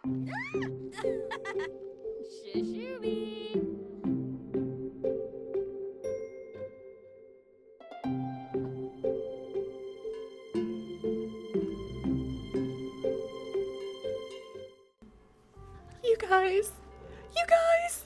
Shishooby. You guys, you guys,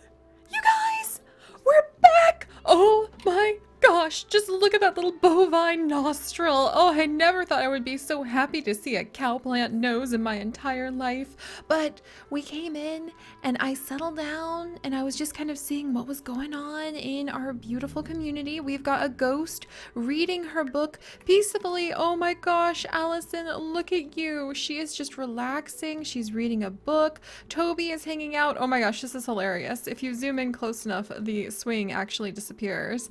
you guys, we're back! Oh my gosh, just look at that little bovine nostril. Oh, I never thought I would be so happy to see a cowplant nose in my entire life. But we came in and I settled down and I was just kind of seeing what was going on in our beautiful community. We've got a ghost reading her book peacefully. Oh my gosh, Allison, look at you. She is just relaxing. She's reading a book. Toby is hanging out. Oh my gosh, this is hilarious. If you zoom in close enough, the swing actually disappears.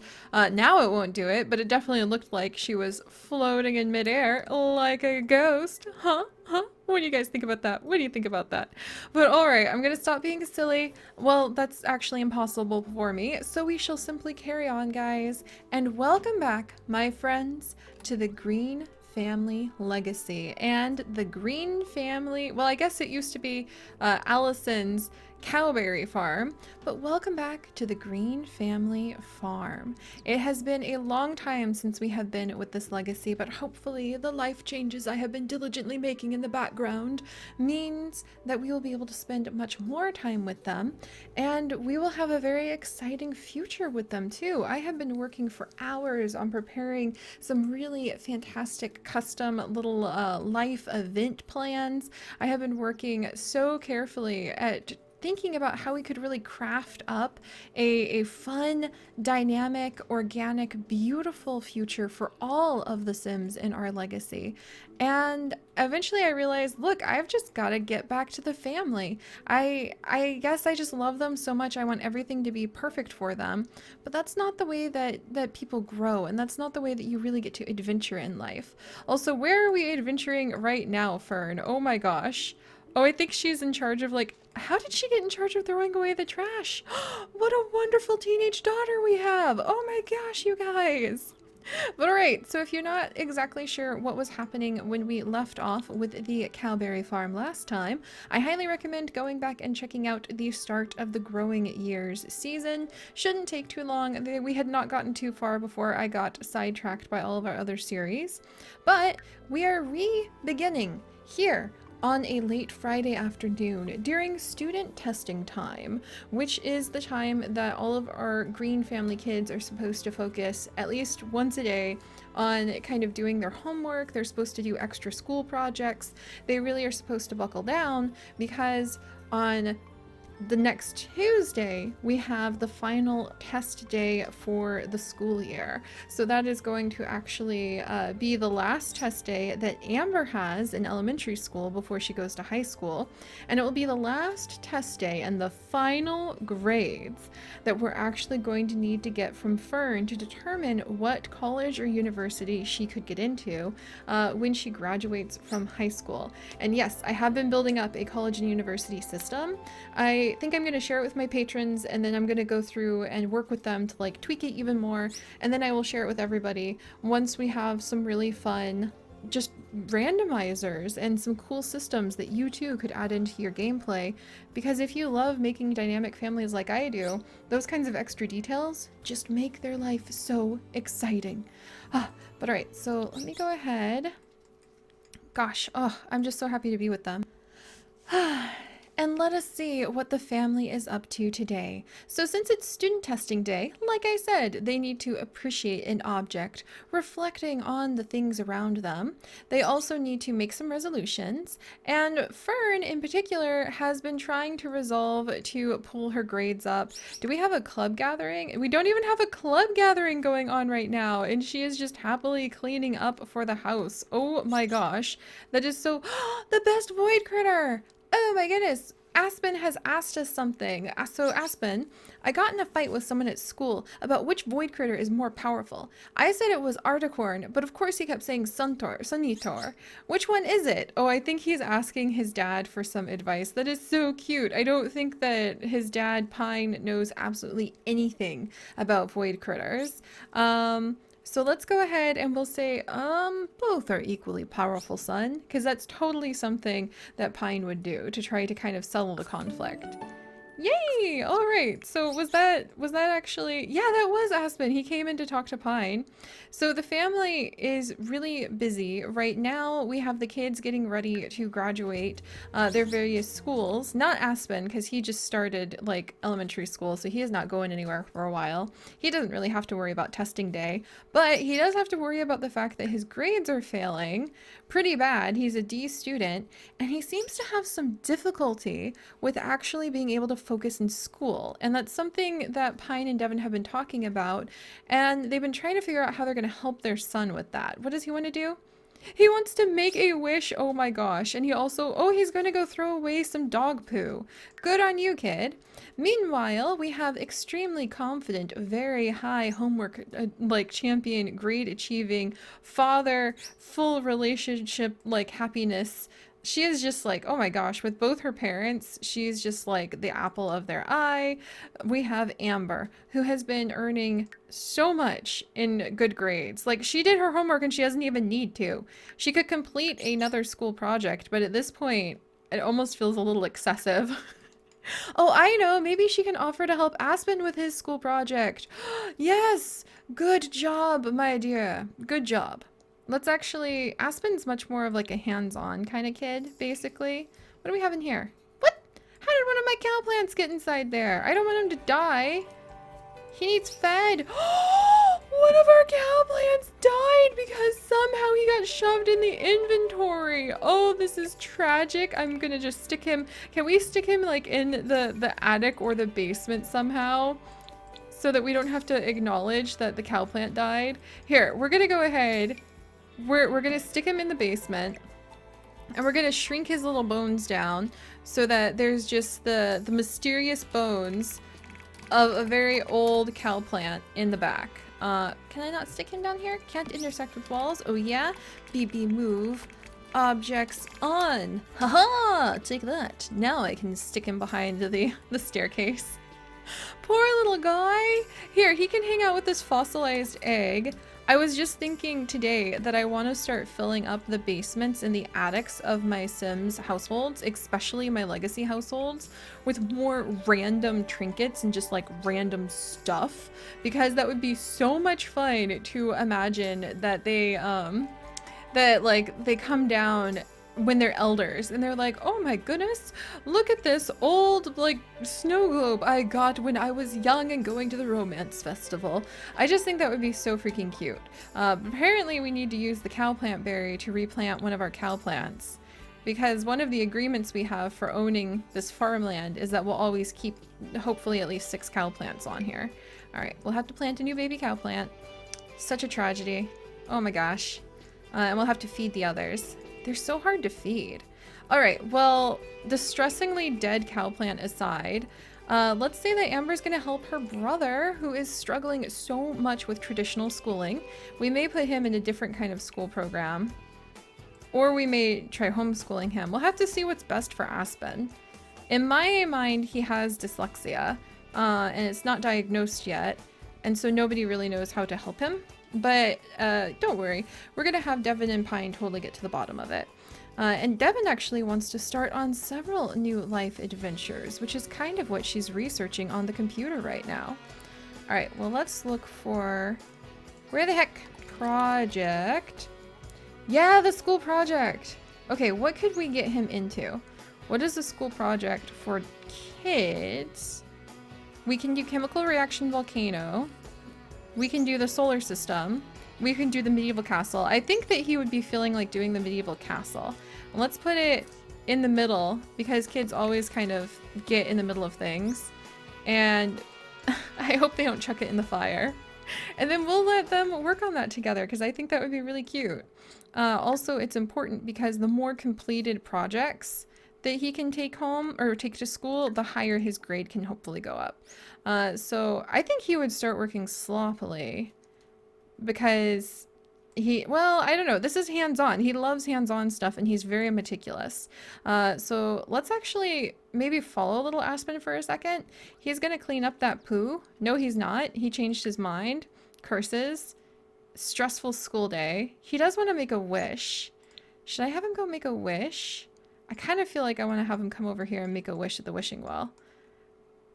Now it won't do it, but it definitely looked like she was floating in midair like a ghost. Huh? Huh? What do you guys think about that? What do you think about that? But alright, I'm gonna stop being silly. Well, that's actually impossible for me, so we shall simply carry on, guys. And welcome back, my friends, to the Greene family legacy. And the Greene family, well, I guess it used to be Allison's cowberry farm, but welcome back to the Greene family farm. It has been a long time since we have been with this legacy, but hopefully the life changes I have been diligently making in the background means that we will be able to spend much more time with them, and we will have a very exciting future with them too. I have been working for hours on preparing some really fantastic custom little life event plans. I have been working so carefully at thinking about how we could really craft up a fun, dynamic, organic, beautiful future for all of the Sims in our legacy. And eventually I realized, look, I've just got to get back to the family. I guess I just love them so much. I want everything to be perfect for them. But that's not the way that people grow, and that's not the way that you really get to adventure in life. Also, where are we adventuring right now, Fern? Oh my gosh. Oh, I think she's in charge of like, how did she get in charge of throwing away the trash? What a wonderful teenage daughter we have. Oh my gosh, you guys. But alright, so if you're not exactly sure what was happening when we left off with the cowberry farm last time, I highly recommend going back and checking out the start of the growing years season. Shouldn't take too long. We had not gotten too far before I got sidetracked by all of our other series. But we are re-beginning here on a late Friday afternoon during student testing time, which is the time that all of our Greene family kids are supposed to focus at least once a day on kind of doing their homework. They're supposed to do extra school projects. They really are supposed to buckle down because on the next Tuesday, we have the final test day for the school year. So that is going to actually be the last test day that Amber has in elementary school before she goes to high school. And it will be the last test day and the final grades that we're actually going to need to get from Fern to determine what college or university she could get into when she graduates from high school. And yes, I have been building up a college and university system. I think I'm going to share it with my patrons, and then I'm going to go through and work with them to like tweak it even more, and then I will share it with everybody once we have some really fun just randomizers and some cool systems that you too could add into your gameplay. Because if you love making dynamic families like I do, those kinds of extra details just make their life so exciting. But alright, so let me go ahead. Gosh, oh, I'm just so happy to be with them. And let us see what the family is up to today. So since it's student testing day, like I said, they need to appreciate an object, reflecting on the things around them. They also need to make some resolutions, and Fern in particular has been trying to resolve to pull her grades up. Do we have a club gathering? We don't even have a club gathering going on right now, and she is just happily cleaning up for the house. Oh my gosh, that is so the best void critter. Oh my goodness, Aspen has asked us something. So Aspen, I got in a fight with someone at school about which void critter is more powerful. I said it was Articorn, but of course he kept saying Sunitor. Which one is it? Oh, I think he's asking his dad for some advice. That is so cute. I don't think that his dad, Pine, knows absolutely anything about void critters. So let's go ahead and we'll say, both are equally powerful, son, because that's totally something that Pine would do to try to kind of settle the conflict. Yay! All right. So was that actually? Yeah, that was Aspen. He came in to talk to Pine. So the family is really busy right now. We have the kids getting ready to graduate their various schools. Not Aspen, because he just started like elementary school, so he is not going anywhere for a while. He doesn't really have to worry about testing day, but he does have to worry about the fact that his grades are failing pretty bad. He's a D student, and he seems to have some difficulty with actually being able to focus in school. And that's something that Pine and Devin have been talking about, and they've been trying to figure out how they're going to help their son with that. What does he want to do? He wants to make a wish. Oh my gosh. And he also, oh, he's going to go throw away some dog poo. Good on you, kid. Meanwhile, we have extremely confident, very high homework, like champion, grade achieving, father, full relationship, like happiness. She is just like, oh my gosh, with both her parents, she's just like the apple of their eye. We have Amber, who has been earning so much in good grades. Like, she did her homework and she doesn't even need to. She could complete another school project, but at this point, it almost feels a little excessive. Oh, I know. Maybe she can offer to help Aspen with his school project. Yes! Good job, my dear. Good job. Let's actually... Aspen's much more of like a hands-on kind of kid, basically. What do we have in here? What? How did one of my cow plants get inside there? I don't want him to die. He needs fed. One of our cow plants died because somehow he got shoved in the inventory. Oh, this is tragic. I'm gonna just stick him. Can we stick him like in the attic or the basement somehow? So that we don't have to acknowledge that the cow plant died. Here, we're gonna go ahead. We're gonna stick him in the basement. And we're gonna shrink his little bones down so that there's just the mysterious bones of a very old cow plant in the back. Can I not stick him down here? Can't intersect with walls. Oh yeah? BB move. Objects on. Haha! Take that. Now I can stick him behind the staircase. Poor little guy. Here, he can hang out with this fossilized egg. I was just thinking today that I want to start filling up the basements and the attics of my Sims households, especially my legacy households, with more random trinkets and just like random stuff, because that would be so much fun to imagine that they come down when they're elders and they're like, oh my goodness, look at this old like snow globe I got when I was young and going to the romance festival. I just think that would be so freaking cute. Apparently we need to use the cow plant berry to replant one of our cow plants, because one of the agreements we have for owning this farmland is that we'll always keep hopefully at least 6 cow plants on here. All right, we'll have to plant a new baby cow plant. Such a tragedy. Oh my gosh. And we'll have to feed the others. They're so hard to feed. All right, well, distressingly dead cow plant aside, let's say that Amber's gonna help her brother, who is struggling so much with traditional schooling. We may put him in a different kind of school program, or we may try homeschooling him. We'll have to see what's best for Aspen. In my mind, he has dyslexia, and it's not diagnosed yet, and so nobody really knows how to help him. But don't worry, we're gonna have Devin and Pine totally get to the bottom of it. And Devin actually wants to start on several new life adventures, which is kind of what she's researching on the computer right now. All right, well, let's look for, where the heck, project. Yeah, the school project. Okay, what could we get him into? What is the school project for kids? We can do chemical reaction volcano. We can do the solar system. We can do the medieval castle. I think that he would be feeling like doing the medieval castle. Let's put it in the middle, because kids always kind of get in the middle of things. And I hope they don't chuck it in the fire. And then we'll let them work on that together, because I think that would be really cute. Also, it's important because the more completed projects that he can take home or take to school, the higher his grade can hopefully go up. So I think he would start working sloppily because well, I don't know. This is hands-on. He loves hands-on stuff and he's very meticulous. So let's actually maybe follow little Aspen for a second. He's gonna clean up that poo. No, he's not. He changed his mind. Curses. stressful school day. He does want to make a wish. Should I have him go make a wish? I kind of feel like I want to have him come over here and make a wish at the wishing well.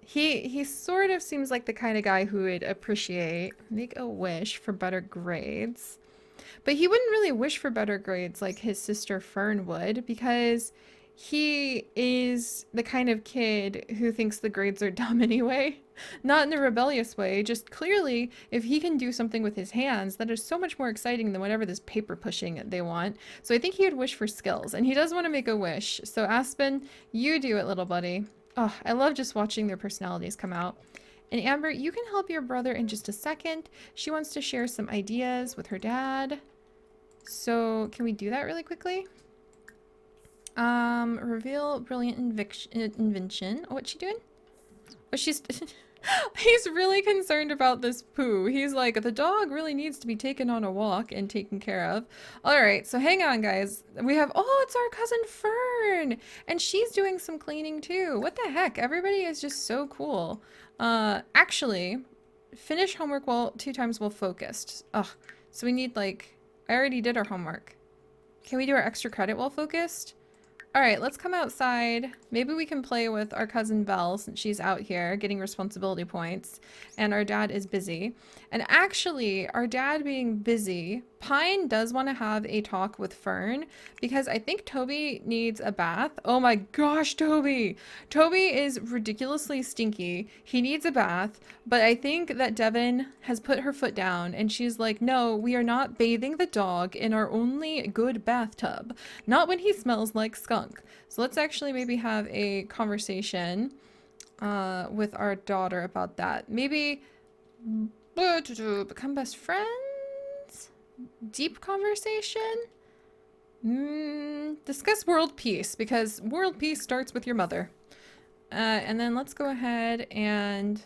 He sort of seems like the kind of guy who would appreciate make a wish for better grades. But he wouldn't really wish for better grades like his sister Fern would, because he is the kind of kid who thinks the grades are dumb anyway. Not in a rebellious way, just clearly if he can do something with his hands, that is so much more exciting than whatever this paper pushing they want. So I think he would wish for skills, and he does want to make a wish. So Aspen, you do it, little buddy. Oh, I love just watching their personalities come out. And Amber, you can help your brother in just a second. She wants to share some ideas with her dad. So can we do that really quickly? Reveal brilliant invention. Oh, what's she doing? Oh, she's... He's really concerned about this poo. He's like, the dog really needs to be taken on a walk and taken care of. All right, so hang on, guys. We have... Oh, it's our cousin Fern! And she's doing some cleaning, too. What the heck? Everybody is just so cool. Actually, finish homework while 2 times while focused. Ugh. So we need, like... I already did our homework. Can we do our extra credit while focused? All right, let's come outside. Maybe we can play with our cousin Belle since she's out here getting responsibility points and our dad is busy. And actually, our dad being busy, Pine does want to have a talk with Fern because I think Toby needs a bath. Oh my gosh, Toby! Toby is ridiculously stinky. He needs a bath, but I think that Devin has put her foot down and she's like, no, we are not bathing the dog in our only good bathtub. Not when he smells like skunk. So let's actually maybe have a conversation with our daughter about that. Maybe become best friends? Deep conversation? Discuss world peace, because world peace starts with your mother. And then let's go ahead and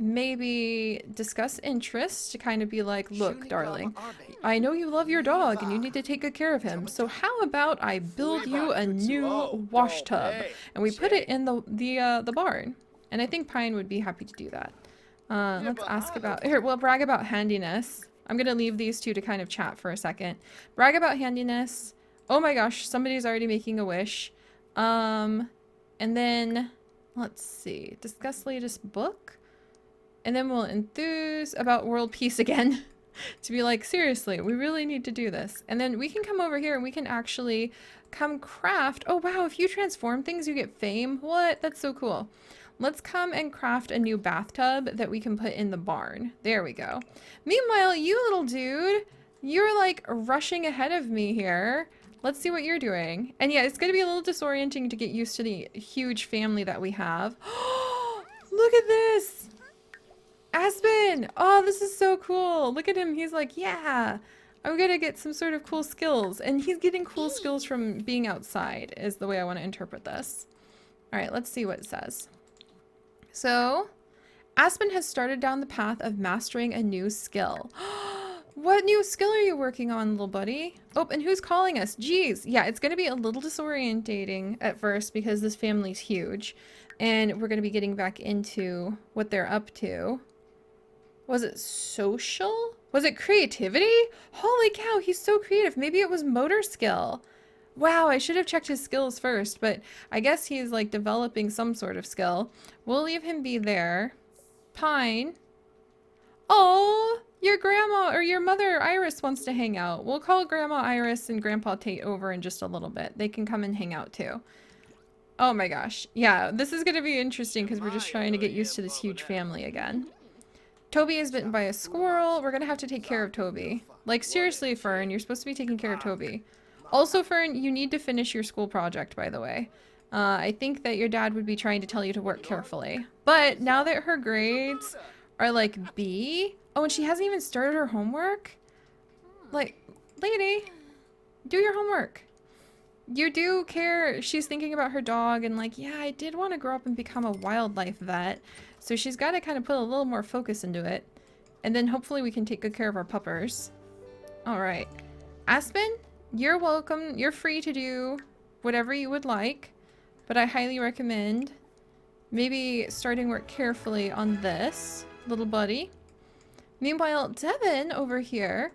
maybe discuss interests to kind of be like, look, darling, I know you love your dog and you need to take good care of him. So how about I build you a new wash tub and we put it in the barn? And I think Pine would be happy to do that. Let's ask about, here, we'll brag about handiness. I'm going to leave these two to kind of chat for a second. Brag about handiness. Oh my gosh, somebody's already making a wish. And then, let's see, discuss latest book. And then we'll enthuse about world peace again. To be like, seriously, we really need to do this. And then we can come over here and we can actually come craft. Oh wow, if you transform things, you get fame. What? That's so cool. Let's come and craft a new bathtub that we can put in the barn. There we go. Meanwhile, you little dude, you're like rushing ahead of me here. Let's see what you're doing. And yeah, it's going to be a little disorienting to get used to the huge family that we have. Look at this. Aspen! Oh, this is so cool. Look at him. He's like, yeah, I'm going to get some sort of cool skills. And he's getting cool skills from being outside is the way I want to interpret this. All right, let's see what it says. So, Aspen has started down the path of mastering a new skill. What new skill are you working on, little buddy? Oh, and who's calling us? Jeez. Yeah, it's going to be a little disorientating at first because this family's huge. And we're going to be getting back into what they're up to. Was it social? Was it creativity? Holy cow, he's so creative. Maybe it was motor skill. Wow, I should have checked his skills first, but I guess he's like developing some sort of skill. We'll leave him be there. Pine. Oh, your grandma or your mother Iris wants to hang out. We'll call Grandma Iris and Grandpa Tate over in just a little bit. They can come and hang out too. Oh my gosh. Yeah, this is going to be interesting because we're just trying to get used to this huge family again. Toby is bitten by a squirrel. We're going to have to take care of Toby. Like, seriously, Fern, you're supposed to be taking care of Toby. Also, Fern, you need to finish your school project, by the way. I think that your dad would be trying to tell you to work carefully. But now that her grades are like B... Oh, and she hasn't even started her homework? Like, lady, do your homework. You do care. She's thinking about her dog and like, yeah, I did want to grow up and become a wildlife vet. So she's got to kind of put a little more focus into it. And then hopefully we can take good care of our puppers. All right. Aspen, you're welcome. You're free to do whatever you would like. But I highly recommend maybe starting work carefully on this little buddy. Meanwhile, Devin over here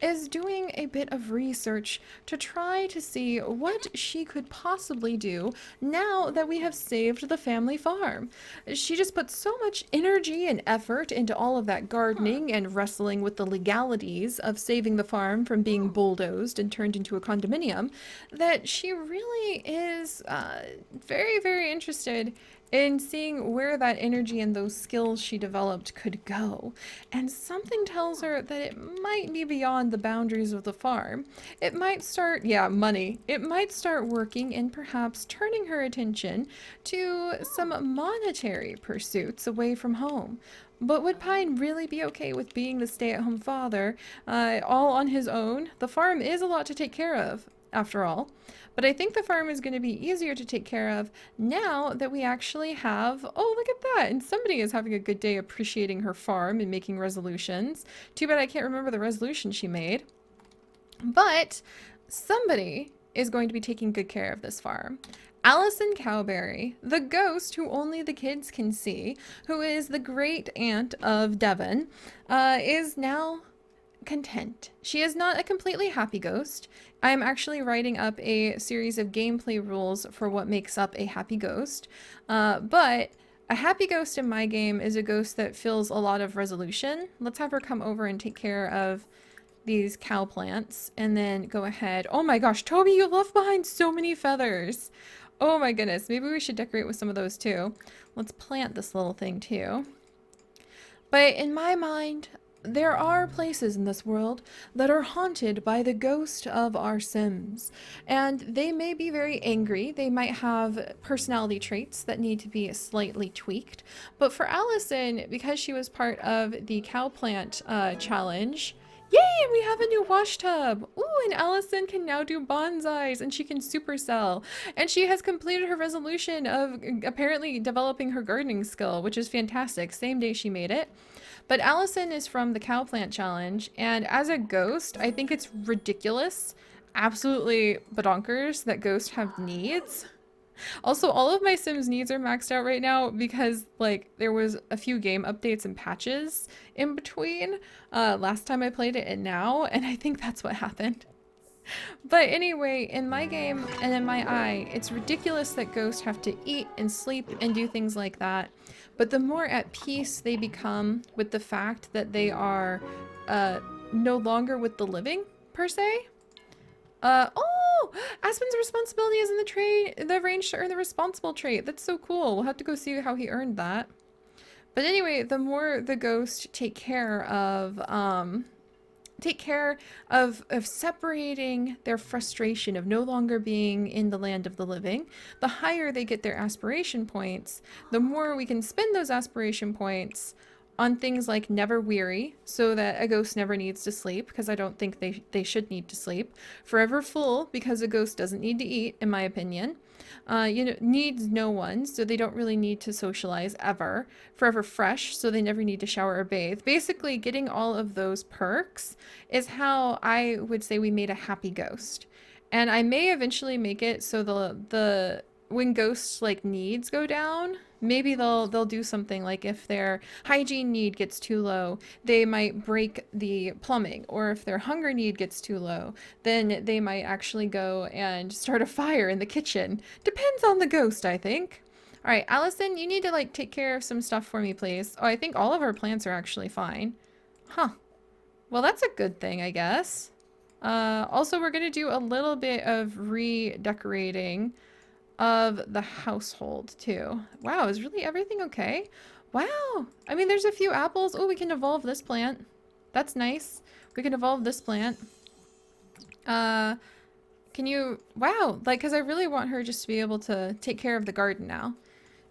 is doing a bit of research to try to see what she could possibly do now that we have saved the family farm. She just put so much energy and effort into all of that gardening and wrestling with the legalities of saving the farm from being bulldozed and turned into a condominium that she really is very, very interested in seeing where that energy and those skills she developed could go. And something tells her that it might be beyond the boundaries of the farm. It might start, yeah, money. It might start working and perhaps turning her attention to some monetary pursuits away from home. But would Pine really be okay with being the stay-at-home father all on his own? The farm is a lot to take care of, after all. But I think the farm is going to be easier to take care of now that we actually have... Oh, look at that! And somebody is having a good day appreciating her farm and making resolutions. Too bad I can't remember the resolution she made. But somebody is going to be taking good care of this farm. Allison Cowberry, the ghost who only the kids can see, who is the great aunt of Devon, is now content. She is not a completely happy ghost. I'm actually writing up a series of gameplay rules for what makes up a happy ghost. But a happy ghost in my game is a ghost that feels a lot of resolution. Let's have her come over and take care of these cow plants and then go ahead. Oh my gosh, Toby, you left behind so many feathers. Oh my goodness, maybe we should decorate with some of those too. Let's plant this little thing too. But in my mind, there are places in this world that are haunted by the ghost of our Sims, and they may be very angry. They might have personality traits that need to be slightly tweaked. But for Allison, because she was part of the cow plant challenge, yay, we have a new wash tub. Ooh, and Allison can now do bonsais and she can supercell. And she has completed her resolution of apparently developing her gardening skill, which is fantastic. Same day she made it. But Allison is from the cow plant challenge, and as a ghost, I think it's ridiculous, absolutely badonkers that ghosts have needs. Also, all of my Sims needs are maxed out right now because, like, there was a few game updates and patches in between last time I played it and now, and I think that's what happened. But anyway, in my game and in my eye, it's ridiculous that ghosts have to eat and sleep and do things like that. But the more at peace they become with the fact that they are no longer with the living, per se. Oh! Aspen's responsibility is in the range to earn the responsible trait. That's so cool. We'll have to go see how he earned that. But anyway, the more the ghosts take care of separating their frustration of no longer being in the land of the living, the higher they get their aspiration points, the more we can spend those aspiration points on things like never weary, so that a ghost never needs to sleep, because I don't think they should need to sleep. Forever full, because a ghost doesn't need to eat, in my opinion. Needs no one, so they don't really need to socialize ever. Forever fresh, so they never need to shower or bathe. Basically, getting all of those perks is how I would say we made a happy ghost. And I may eventually make it so the when ghosts like needs go down, maybe they'll do something like if their hygiene need gets too low, they might break the plumbing, or if their hunger need gets too low, then they might actually go and start a fire in the kitchen. Depends on the ghost, I think. All right, Allison, you need to like take care of some stuff for me, please. Oh, I think all of our plants are actually fine. Huh. Well, that's a good thing, I guess. Also, we're gonna do a little bit of redecorating of the household too. Wow, is really everything okay? Wow. I mean, there's a few apples. Oh, we can evolve this plant. That's nice. We can evolve this plant. Can you... Wow, like, because I really want her just to be able to take care of the garden now.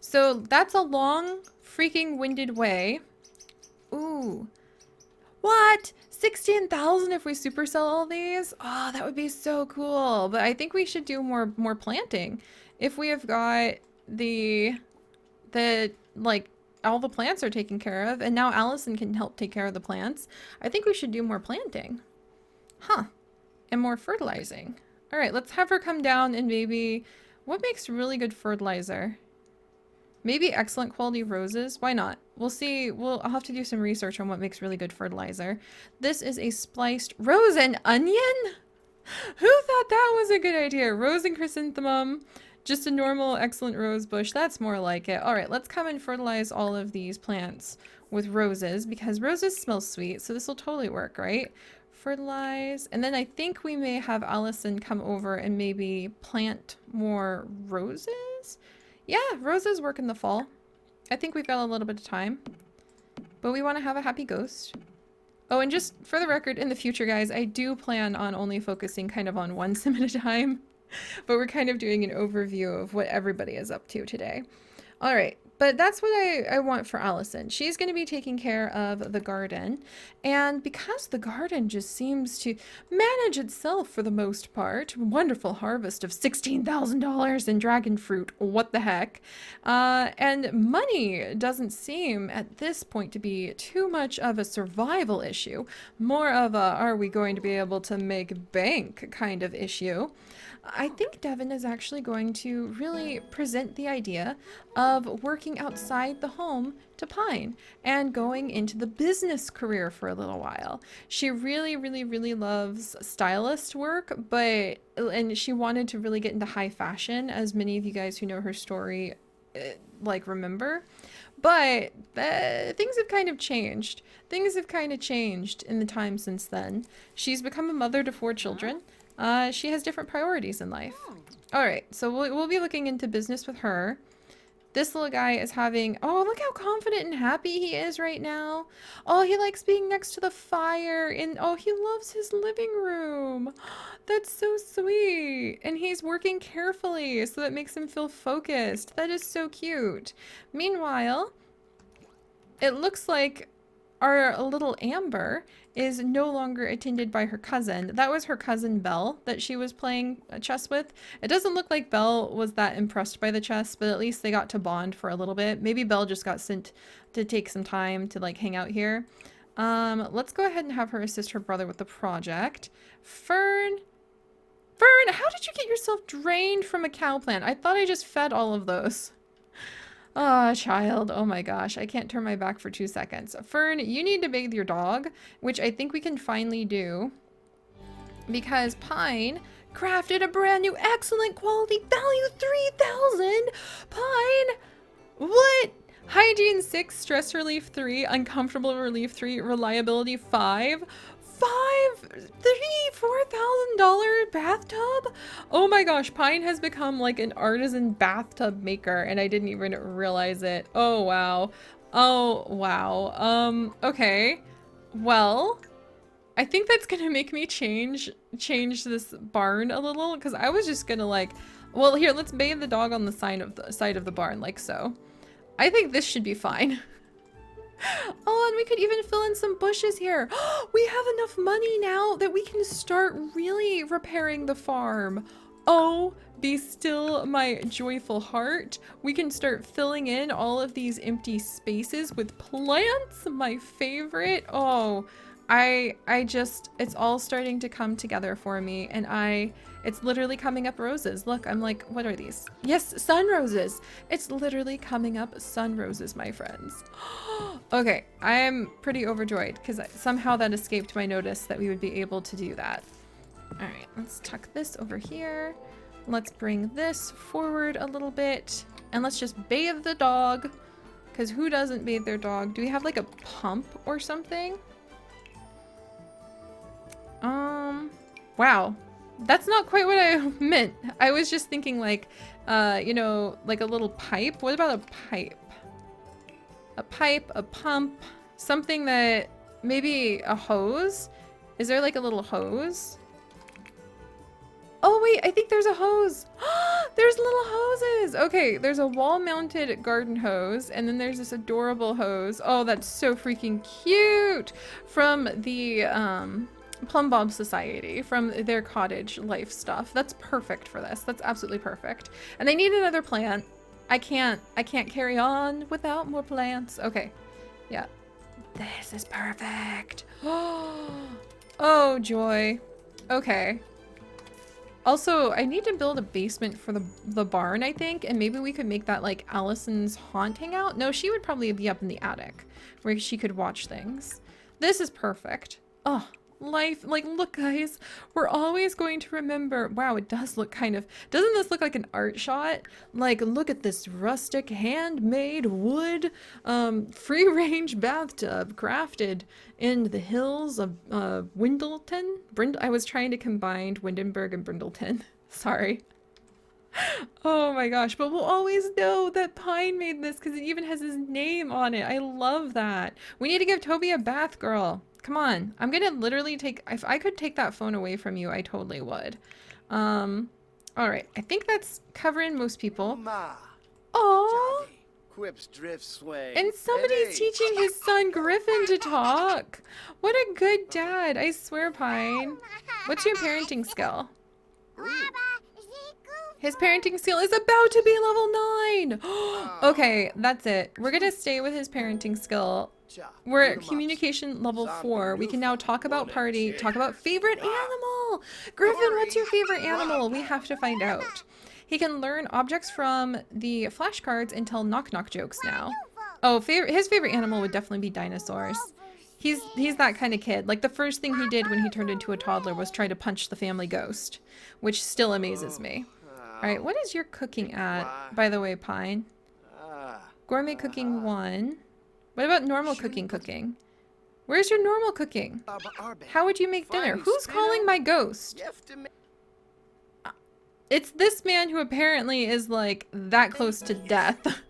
So that's a long freaking winded way. Ooh. What? 16,000 if we supercell all these? Oh, that would be so cool. But I think we should do more planting. If we have got the like all the plants are taken care of, and now Allison can help take care of the plants, I think we should do more planting. Huh. And more fertilizing. All right, let's have her come down and maybe... What makes really good fertilizer? Maybe excellent quality roses. Why not? We'll see. I'll have to do some research on what makes really good fertilizer. This is a spliced rose and onion? Who thought that was a good idea? Rose and chrysanthemum. Just a normal excellent rose bush. That's more like it. All right, let's come and fertilize all of these plants with roses because roses smell sweet. So this will totally work, right? Fertilize. And then I think we may have Allison come over and maybe plant more roses. Yeah, roses work in the fall. I think we've got a little bit of time. But we want to have a happy ghost. Oh, and just for the record, in the future, guys, I do plan on only focusing kind of on one sim at a time. But we're kind of doing an overview of what everybody is up to today. All right. But that's what I want for Allison. She's going to be taking care of the garden. And because the garden just seems to manage itself for the most part, wonderful harvest of $16,000 in dragon fruit, what the heck. And money doesn't seem at this point to be too much of a survival issue. More of a, are we going to be able to make bank kind of issue. I think Devin is actually going to really present the idea of working outside the home to Pine and going into the business career for a little while. She really, really, really loves stylist work, and she wanted to really get into high fashion, as many of you guys who know her story like remember. But things have kind of changed. Things have kind of changed in the time since then. She's become a mother to 4 children. She has different priorities in life. All right, so we'll be looking into business with her. This little guy is having, oh, look how confident and happy he is right now. Oh, he likes being next to the fire, and oh, he loves his living room. That's so sweet. And he's working carefully, so that makes him feel focused. That is so cute. Meanwhile, it looks like our little Amber is no longer attended by her cousin. That was her cousin Belle that she was playing chess with. It doesn't look like Belle was that impressed by the chess, but at least they got to bond for a little bit. Maybe Belle just got sent to take some time to like hang out here. Let's go ahead and have her assist her brother with the project. Fern, how did you get yourself drained from a cow plant? I thought I just fed all of those. Ah, child. Oh my gosh. I can't turn my back for 2 seconds. Fern, you need to bathe your dog, which I think we can finally do because Pine crafted a brand new excellent quality value 3,000. Pine, what? Hygiene 6, stress relief 3, uncomfortable relief 3, reliability 5. $4,000 bathtub? Oh my gosh, Pine has become like an artisan bathtub maker and I didn't even realize it. Oh wow. Oh wow. Okay. Well, I think that's gonna make me change this barn a little because I was just gonna like, well here, let's bathe the dog on the side of the barn like so. I think this should be fine. Oh, and we could even fill in some bushes here. We have enough money now that we can start really repairing the farm. Oh, be still my joyful heart. We can start filling in all of these empty spaces with plants, my favorite. Oh, it's all starting to come together for me and it's literally coming up roses. Look, I'm like, what are these? Yes, sun roses. It's literally coming up sun roses, my friends. Okay, I am pretty overjoyed because somehow that escaped my notice that we would be able to do that. All right, let's tuck this over here. Let's bring this forward a little bit and let's just bathe the dog because who doesn't bathe their dog? Do we have like a pump or something? Wow. That's not quite what I meant. I was just thinking like, you know, like a little pipe. What about a pipe? A pipe, a pump, something that, maybe a hose? Is there like a little hose? Oh wait, I think there's a hose. There's little hoses. Okay, there's a wall-mounted garden hose, and then there's this adorable hose. Oh, that's so freaking cute. From the, Plum Bob Society, from their cottage life stuff. That's perfect for this. That's absolutely perfect. And they need another plant. I can't carry on without more plants. Okay. Yeah. This is perfect. Oh, joy. Okay. Also, I need to build a basement for the barn, I think, and maybe we could make that like Allison's haunt hangout. No, she would probably be up in the attic where she could watch things. This is perfect. Oh, life. Like, look, guys, we're always going to remember. Wow, it does look kind of, doesn't this look like an art shot? Like, look at this rustic handmade wood free range bathtub crafted in the hills of Windleton. I was trying to combine Windenburg and Brindleton. Sorry. Oh my gosh, but we'll always know that Pine made this because it even has his name on it. I love that. We need to give Toby a bath, girl. Come on. I'm gonna literally take, if I could take that phone away from you, I totally would. All right. I think that's covering most people. Aww. And somebody's teaching his son Griffin to talk. What a good dad. I swear, Pine. What's your parenting skill? His parenting skill is about to be level 9. Okay, that's it. We're gonna stay with his parenting skill. We're at communication level 4. We can now talk about party, talk about favorite animal. Griffin, what's your favorite animal? We have to find out. He can learn objects from the flashcards and tell knock-knock jokes now. Oh, his favorite animal would definitely be dinosaurs. He's that kind of kid. Like, the first thing he did when he turned into a toddler was try to punch the family ghost, which still amazes me. All right, what is your cooking at, by the way, Pine? Gourmet cooking 1. What about normal cooking? Where's your normal cooking? How would you make dinner? Who's calling my ghost? It's this man who apparently is, like, that close to death.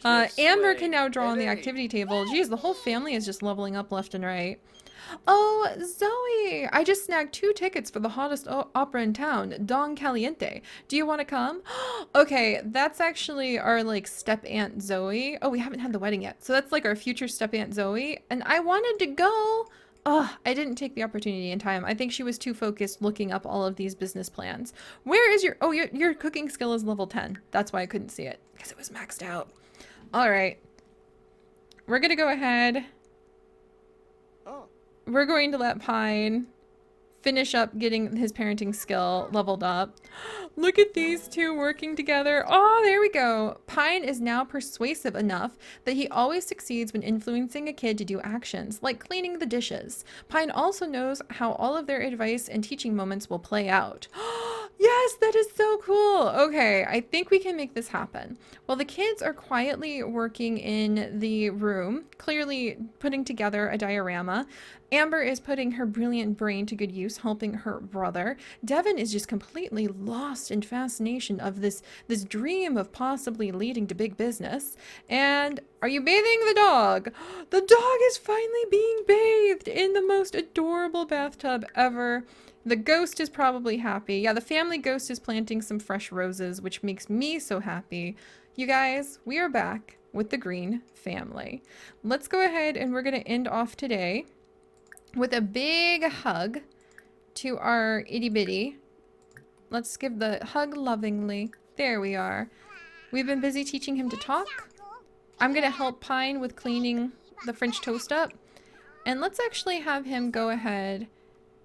Amber can now draw on the activity table. Geez, the whole family is just leveling up left and right. Oh, Zoe! I just snagged 2 tickets for the hottest opera in town, Don Caliente. Do you want to come? Okay, that's actually our, like, step-aunt Zoe. Oh, we haven't had the wedding yet. So that's, like, our future step-aunt Zoe. And I wanted to go. Oh, I didn't take the opportunity in time. I think she was too focused looking up all of these business plans. Where is your... Oh, your cooking skill is level 10. That's why I couldn't see it. Because it was maxed out. All right. We're going to go ahead... We're going to let Pine finish up getting his parenting skill leveled up. Look at these two working together. Oh, there we go. Pine is now persuasive enough that he always succeeds when influencing a kid to do actions, like cleaning the dishes. Pine also knows how all of their advice and teaching moments will play out. Yes, that is so cool. Okay, I think we can make this happen. While the kids are quietly working in the room, clearly putting together a diorama, Amber is putting her brilliant brain to good use, helping her brother. Devin is just completely lost in fascination of this dream of possibly leading to big business. And are you bathing the dog? The dog is finally being bathed in the most adorable bathtub ever. The ghost is probably happy. Yeah, the family ghost is planting some fresh roses, which makes me so happy. You guys, we are back with the Greene family. Let's go ahead and we're going to end off today with a big hug to our itty bitty. Let's give the hug lovingly. There we are. We've been busy teaching him to talk. I'm going to help Pine with cleaning the French toast up. And let's actually have him go ahead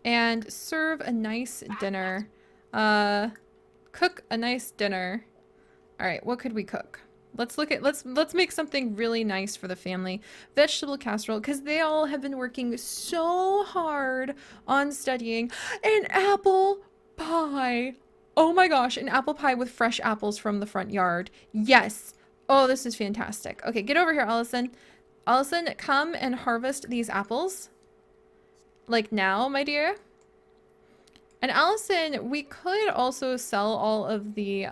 and serve a nice dinner. Cook a nice dinner. All right, what could we cook? Let's make something really nice for the family. Vegetable casserole, because they all have been working so hard on studying. An apple pie. Oh my gosh, an apple pie with fresh apples from the front yard. Yes. Oh, this is fantastic. Okay, get over here, Allison. Allison, come and harvest these apples. Like now, my dear. And Allison, we could also sell all of the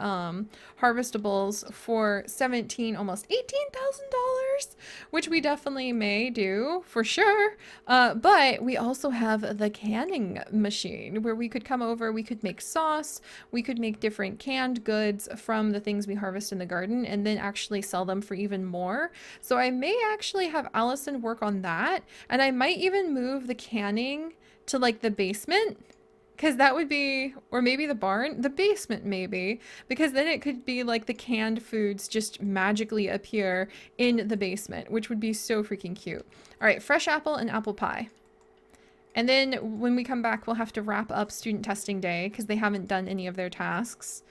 harvestables for almost $18,000, which we definitely may do for sure. But we also have the canning machine where we could come over, we could make sauce, we could make different canned goods from the things we harvest in the garden and then actually sell them for even more. So I may actually have Allison work on that, and I might even move the canning to like the basement. Because that would be, or maybe the barn, the basement maybe, because then it could be like the canned foods just magically appear in the basement, which would be so freaking cute. All right, fresh apple and apple pie. And then when we come back, we'll have to wrap up student testing day because they haven't done any of their tasks.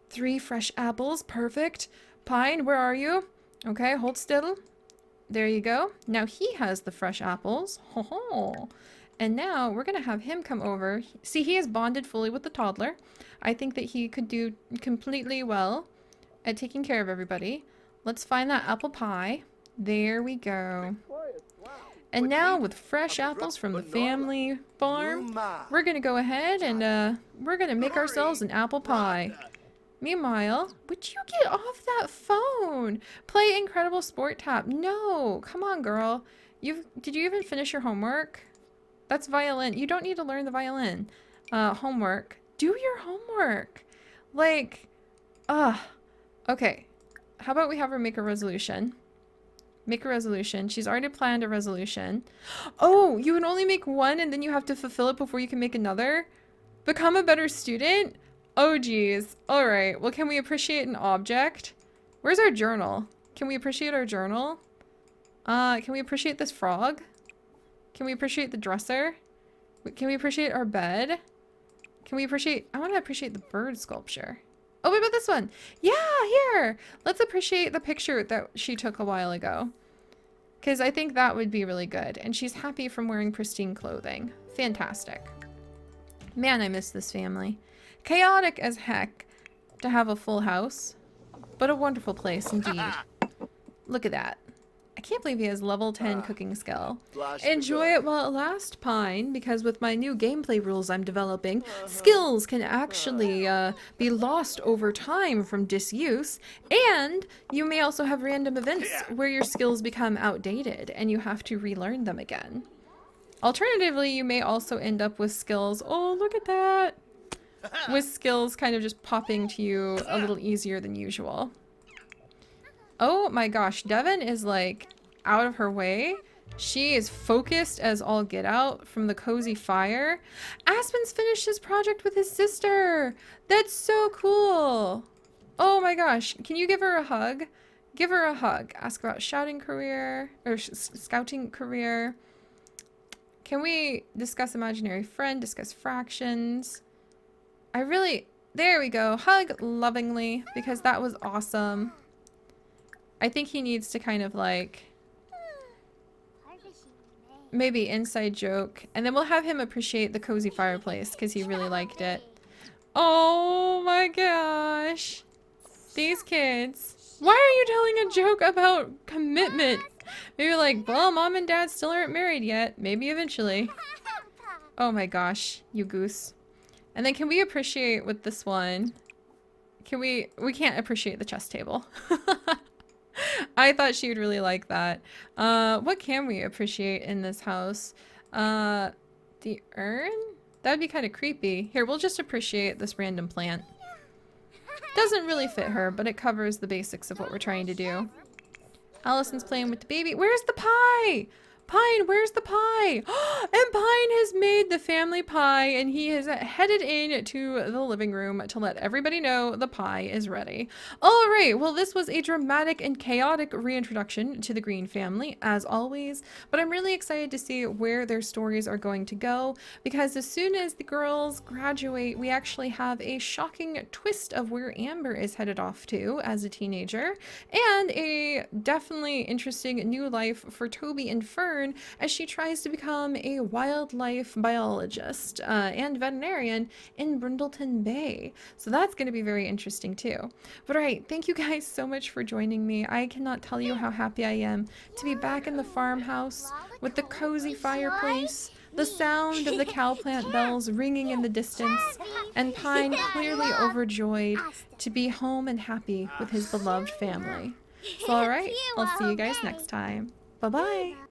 3 fresh apples. Perfect. Pine, where are you? Okay, hold still. There you go. Now he has the fresh apples. Ho ho. And now we're going to have him come over. See, he is bonded fully with the toddler. I think that he could do completely well at taking care of everybody. Let's find that apple pie. There we go. And now with fresh apples from the family farm, we're going to go ahead and we're going to make ourselves an apple pie. Meanwhile, would you get off that phone? Play Incredible Sport Tap. No, come on, girl. Did you even finish your homework? That's violin. You don't need to learn the violin. Homework. Do your homework. Like, okay. How about we have her make a resolution? Make a resolution. She's already planned a resolution. Oh, you can only make one and then you have to fulfill it before you can make another? Become a better student? Oh, geez. All right. Well, can we appreciate an object? Where's our journal? Can we appreciate our journal? Can we appreciate this frog? Can we appreciate the dresser? Can we appreciate our bed? Can we appreciate... I want to appreciate the bird sculpture. Oh, what about this one? Yeah, here. Let's appreciate the picture that she took a while ago. Because I think that would be really good. And she's happy from wearing pristine clothing. Fantastic. Man, I miss this family. Chaotic as heck to have a full house. But a wonderful place indeed. Look at that. I can't believe he has level 10 cooking skill. Enjoy it while it lasts, Pine, because with my new gameplay rules I'm developing, skills can actually be lost over time from disuse, and you may also have random events where your skills become outdated and you have to relearn them again. Alternatively, you may also end up with skills, oh look at that, with skills kind of just popping to you a little easier than usual. Oh my gosh, Devin is like out of her way. She is focused as all get out from the cozy fire. Aspen's finished his project with his sister. That's so cool. Oh my gosh, can you give her a hug? Give her a hug. Ask about shouting career or scouting career. Can we discuss imaginary friend, discuss fractions? There we go. Hug lovingly because that was awesome. I think he needs to kind of like maybe inside joke, and then we'll have him appreciate the cozy fireplace because he really liked it. Oh my gosh, these kids. Why are you telling a joke about commitment? Maybe like, well, mom and dad still aren't married yet, maybe eventually. Oh my gosh, you goose. And then can we appreciate with this one, we can't appreciate the chess table. I thought she would really like that. What can we appreciate in this house? The urn? That would be kind of creepy. Here, we'll just appreciate this random plant. Doesn't really fit her, but it covers the basics of what we're trying to do. Allison's playing with the baby. Where's the pie? Pine, where's the pie? And Pine has made the family pie and he is headed in to the living room to let everybody know the pie is ready. All right, well, this was a dramatic and chaotic reintroduction to the Greene family, as always, but I'm really excited to see where their stories are going to go, because as soon as the girls graduate, we actually have a shocking twist of where Amber is headed off to as a teenager, and a definitely interesting new life for Toby and Fern as she tries to become a wildlife biologist and veterinarian in Brindleton Bay. So that's going to be very interesting too. But all right, thank you guys so much for joining me. I cannot tell you how happy I am to be back in the farmhouse with the cozy fireplace, the sound of the cowplant bells ringing in the distance, and Pine clearly overjoyed to be home and happy with his beloved family. So all right, I'll see you guys next time. Bye-bye.